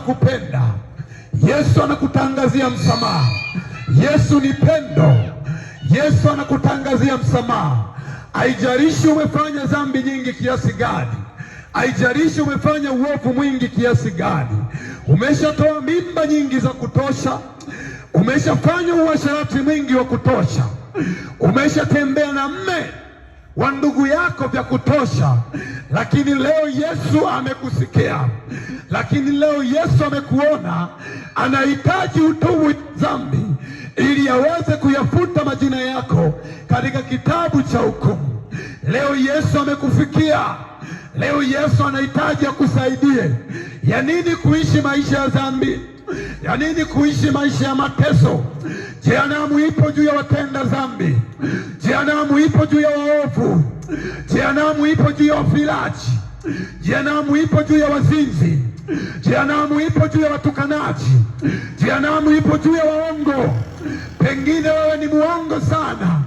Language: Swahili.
kupenda. Yesu anakutangazia msamaha. Yesu ni pendo. Yesu anakutangazia msamaha. Haijalishi umefanya dhambi nyingi kiasi gani, haijalishi umefanya uovu mwingi kiasi gani, umeshatoa mimba nyingi za kutosha, umeshafanya uasherati mwingi wa kutosha, umeshatembea na mme wa ndugu yako vya kutosha, lakini leo Yesu amekusikia, lakini leo Yesu amekuona, anahitaji utubu dhambi ili aweze kuyafuta majina yako katika kitabu cha hukumu. Leo Yesu amekufikia. Leo Yesu anahitaji akusaidie. Ya nini kuishi maisha ya dhambi? Ya nini kuishi maisha ya mateso? Jehanamu ipo juu ya watenda dhambi. Jehanamu ipo juu ya waovu. Jehanamu ipo juu ya wafiraji. Jehanamu ipo juu ya wazinzi. Jehanamu ipo juu ya watukanaji. Jehanamu ipo juu ya waongo. Pengine wewe ni muongo sana.